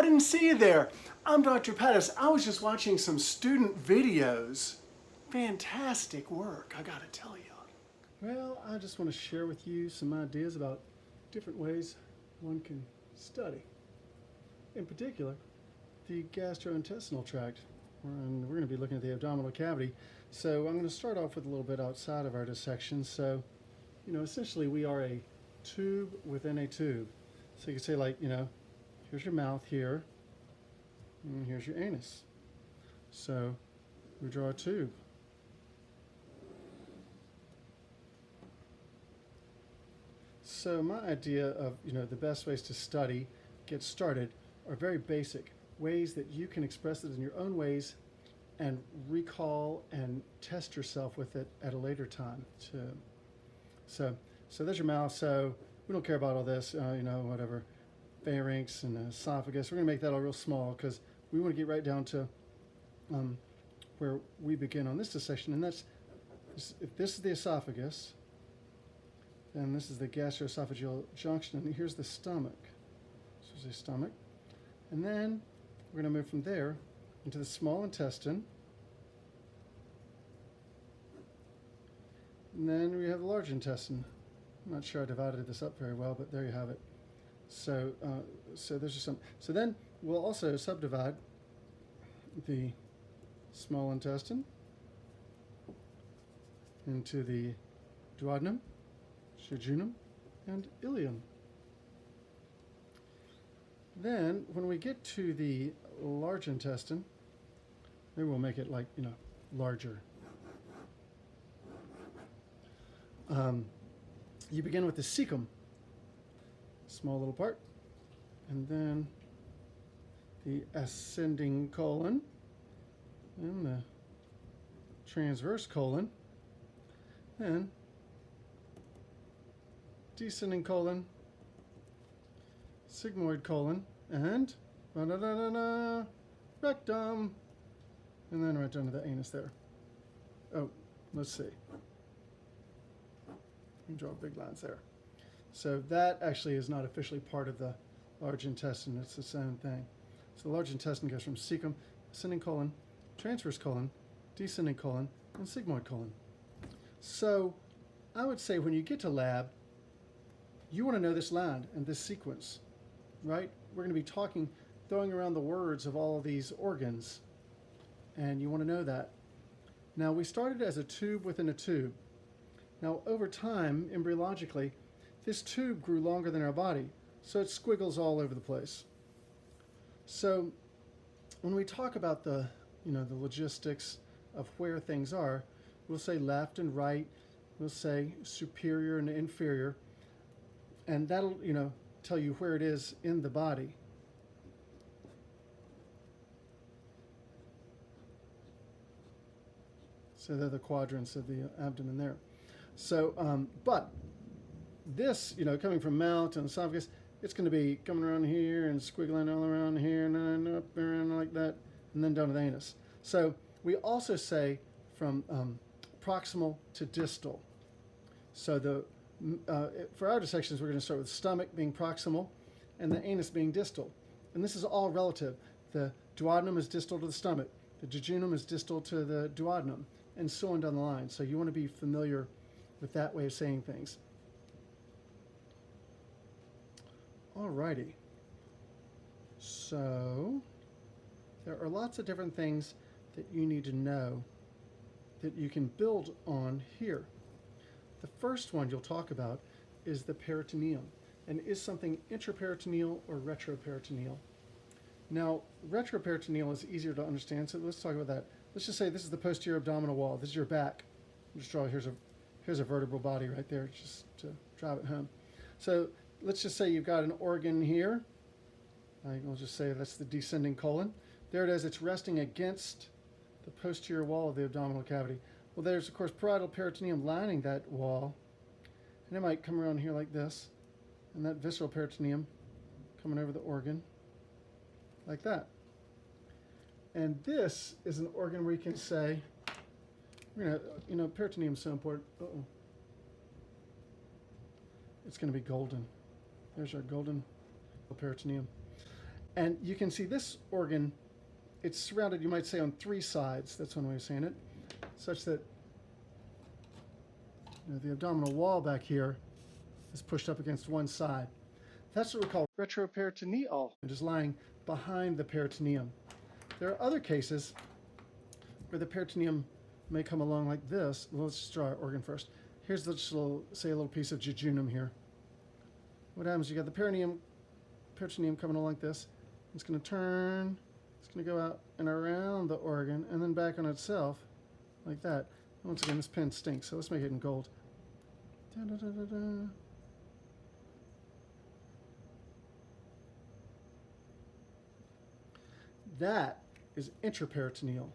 didn't see you there. I'm Dr. Pettis. I was just watching some student videos. Fantastic work, I gotta tell you. Well, I just want to share with you some ideas about different ways one can study. In particular, the gastrointestinal tract. And we're going to be looking at the abdominal cavity. So I'm going to start off with a little bit outside of our dissection. So, essentially we are a tube within a tube. So you can say, like, here's your mouth here, and here's your anus. So we draw a tube. So my idea of, the best ways to study, get started, are very basic ways that you can express it in your own ways and recall and test yourself with it at a later time. So there's your mouth. So we don't care about all this, whatever, pharynx and esophagus. We're going to make that all real small because we want to get right down to where we begin on this dissection, and that's, if this is the esophagus, then this is the gastroesophageal junction, and here's the stomach. This is the stomach. And then we're going to move from there into the small intestine. And then we have the large intestine. I'm not sure I divided this up very well, but there you have it. So there's just some. So then we'll also subdivide the small intestine into the duodenum, jejunum, and ileum. Then, when we get to the large intestine, maybe we'll make it like, larger. You begin with the cecum, small little part, and then the ascending colon, and the transverse colon, and descending colon, sigmoid colon, and rectum, and then right down to the anus there. Oh, let's see. You can draw big lines there. So that actually is not officially part of the large intestine. It's the same thing. So the large intestine goes from cecum, ascending colon, transverse colon, descending colon, and sigmoid colon. So I would say when you get to lab, you want to know this line and this sequence, right? We're going to be throwing around the words of all of these organs, and you want to know that. Now, we started as a tube within a tube. Now, over time, embryologically, this tube grew longer than our body, so it squiggles all over the place. So when we talk about the logistics of where things are, we'll say left and right, we'll say superior and inferior, and that'll, tell you where it is in the body. So they're the quadrants of the abdomen there. So, but this, coming from mouth and esophagus, it's going to be coming around here and squiggling all around here and then up around like that, and then down to the anus. So we also say from proximal to distal. So for our dissections, we're going to start with stomach being proximal and the anus being distal. And this is all relative. The duodenum is distal to the stomach. The jejunum is distal to the duodenum, and so on down the line. So you want to be familiar with that way of saying things. Alrighty. So there are lots of different things that you need to know that you can build on here. The first one you'll talk about is the peritoneum, and is something intraperitoneal or retroperitoneal. Now, retroperitoneal is easier to understand, so let's talk about that. Let's just say this is the posterior abdominal wall. This is your back. I'll just draw, here's a vertebral body right there, just to drive it home. So let's just say you've got an organ here. We'll just say that's the descending colon. There it is. It's resting against the posterior wall of the abdominal cavity. Well, there's, of course, parietal peritoneum lining that wall. And it might come around here like this. And that visceral peritoneum coming over the organ like that. And this is an organ where you can say, peritoneum is so important. It's going to be golden. There's our golden peritoneum. And you can see this organ, it's surrounded, you might say, on 3 sides. That's one way of saying it, such that the abdominal wall back here is pushed up against one side. That's what we call retroperitoneal, which is lying behind the peritoneum. There are other cases where the peritoneum may come along like this. Well, let's just draw our organ first. Here's this little, say, a little piece of jejunum here. What happens? You got the peritoneum coming along like this. It's going to turn. It's going to go out and around the organ and then back on itself like that. And once again, this pen stinks, so let's make it in gold. Da, da, da, da, da. That is intraperitoneal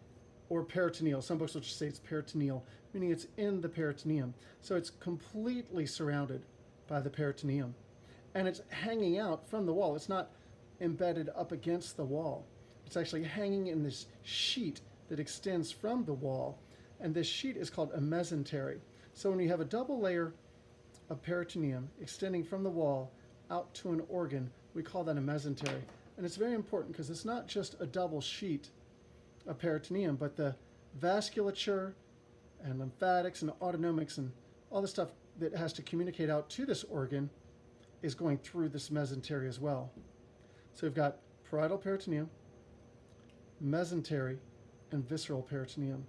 or peritoneal. Some books will just say it's peritoneal, meaning it's in the peritoneum. So it's completely surrounded by the peritoneum. And it's hanging out from the wall. It's not embedded up against the wall. It's actually hanging in this sheet that extends from the wall. And this sheet is called a mesentery. So when you have a double layer of peritoneum extending from the wall out to an organ, we call that a mesentery. And it's very important because it's not just a double sheet of peritoneum, but the vasculature and lymphatics and autonomics and all the stuff that has to communicate out to this organ is going through this mesentery as well. So we've got parietal peritoneum, mesentery, and visceral peritoneum.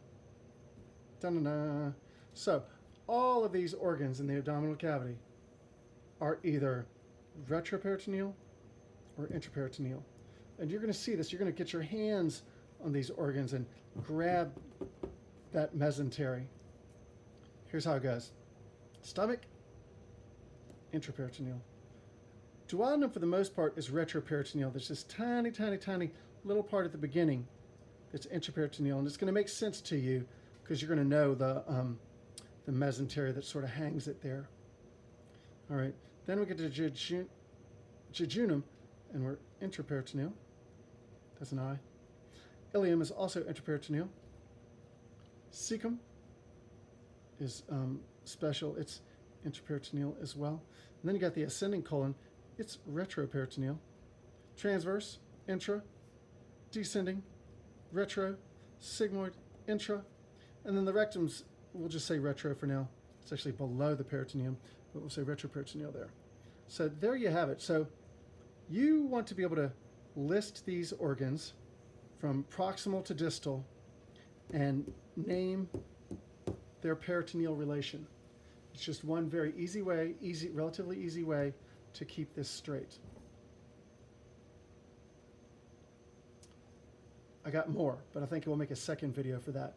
Da-da-da. So all of these organs in the abdominal cavity are either retroperitoneal or intraperitoneal. And you're going to see this. You're going to get your hands on these organs and grab that mesentery. Here's how it goes. Stomach, intraperitoneal. Duodenum, for the most part, is retroperitoneal. There's this tiny, tiny, tiny little part at the beginning that's intraperitoneal. And it's going to make sense to you because you're going to know the mesentery that sort of hangs it there. All right. Then we get to jejunum, and we're intraperitoneal. That's an I. Ileum is also intraperitoneal. Cecum is special. It's intraperitoneal as well. And then you got the ascending colon. It's retroperitoneal. Transverse, intra. Descending, retro. Sigmoid, intra. And then the rectum's, we'll just say retro for now. It's actually below the peritoneum, but we'll say retroperitoneal there. So there you have it. So you want to be able to list these organs from proximal to distal and name their peritoneal relation. It's just one very easy way, relatively easy way to keep this straight. I got more, but I think we'll make a second video for that.